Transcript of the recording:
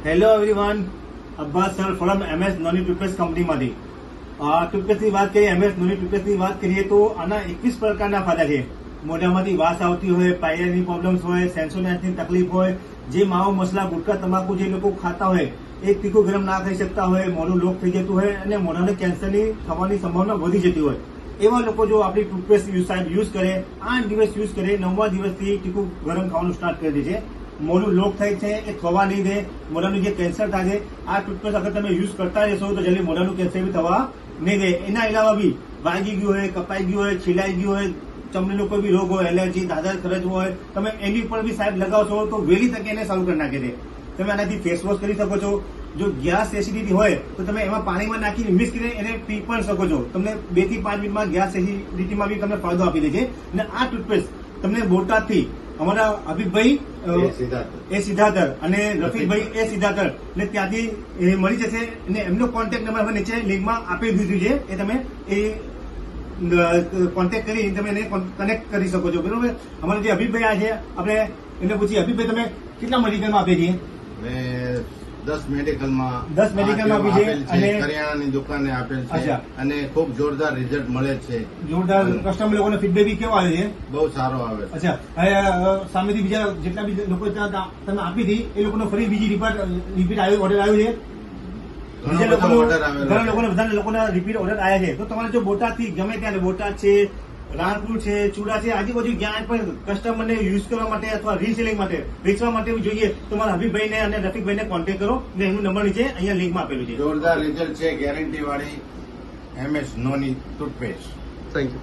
Hello everyone, Abbas sir from MS Noni toothpaste કંપનીમાંથી. ટૂથપેસ્ટની વાત કરીએ, MS નોની ટૂથપેસ્ટની વાત કરીએ તો આના 21 પ્રકારના ફાયદા છે. મોઢામાંથી વાસ આવતી હોય, પાયરિયાની પ્રોબ્લેમ્સ હોય, સેન્સોનાઇટિસની તકલીફ હોય, જે માવો મસલા ગુટકા તમાકુ જે લોકો ખાતા હોય એ તીખું ગરમ ના ખાઈ શકતા હોય, મોઢું લોક થઈ જતું હોય અને મોઢાને કેન્સરની થવાની સંભાવના વધી જતી હોય, એવા લોકો જો આપણી ટૂથપેસ્ટ યુઝ કરે, 8 દિવસ યુઝ કરે, 9મા દિવસથી તીખું ગરમ ખાવાનું સ્ટાર્ટ કરી દે છે. મોઢું લોક થાય છે એ થવા નહીં દે. મોઢાનું જે કેન્સર થાય છે, આ ટૂથપેસ્ટ અગર તમે યુઝ કરતા રહેશો તો જલ્દી મોઢાનું કેન્સર બી થવા નહીં દે. એના અલાવા બી વાગી ગયું હોય, કપાઈ ગયું હોય, છીલાઈ ગયું હોય, ચમડીનો કોઈ બી રોગ હોય, એલર્જી, દાદર ખરજ હોય, તમે એની ઉપર બી સાહેબ લગાવશો તો વહેલી તકે એને સારું કરી નાખે છે. તમે આનાથી ફેસ વોશ કરી શકો છો. જો ગેસ એસિડિટી હોય તો તમે એમાં પાણીમાં નાખીને મિક્સ કરીને એને પી પણ શકો છો. તમને 2 થી 5 મિનિટમાં ગેસ એસિડિટીમાં બી તમને ફાયદો આપી દે છે. અને આ ટૂથપેસ્ટ તમને બોટાદથી અમારા હબીબભાઈ એ સિદ્ધાર્થ અને રફીકભાઈ એ સિદ્ધાર્થ ને ત્યાંથી મળી જશે. અને એમનો કોન્ટેક્ટ નંબર અમે નીચે લિંકમાં આપી દીધું છે, એ તમે કોન્ટેક્ટ કરી તમે એને કનેક્ટ કરી શકો છો. બરોબર. અમારા જે હબીબભાઈ આ છે, આપણે એને પૂછીએ, હબીબભાઈ તમે કેટલા મેડિકલમાં આપીએ છીએ? 10 મેડિકલમાં આપી છે અને કરિયાણાની દુકાને આપેલ છે અને ખૂબ જોરદાર રિઝલ્ટ મળે છે. જોરદાર. કસ્ટમર લોકોનો ફીડબેક બી કેવો આવે છે? બહુ સારો આવે છે. અચ્છા, હવે સામેથી બીજા જેટલા બી લોકો તમે આપી હતી એ લોકોનો ફરી બીજી રિપીટ ઓર્ડર આવ્યો છે? બધા લોકોના રિપીટ ઓર્ડર આવ્યા છે. તો તમારે જો બોટાદથી ગમે ત્યારે, બોટાદ છે, રાણપુર છે, ચુડા છે, આજુબાજુ ક્યાંય પણ કસ્ટમરને યુઝ કરવા માટે અથવા રીસેલિંગ માટે, વેચવા માટે જોઈએ તો તમારા હબીબભાઈને અને રફીકભાઈને કોન્ટેક્ટ કરો. અને એમનો નંબર નીચે અહીંયા લિંકમાં આપેલું છે. જોરદાર રિઝલ્ટ છે, ગેરંટી વાળી MS Noni toothpaste. Thank you.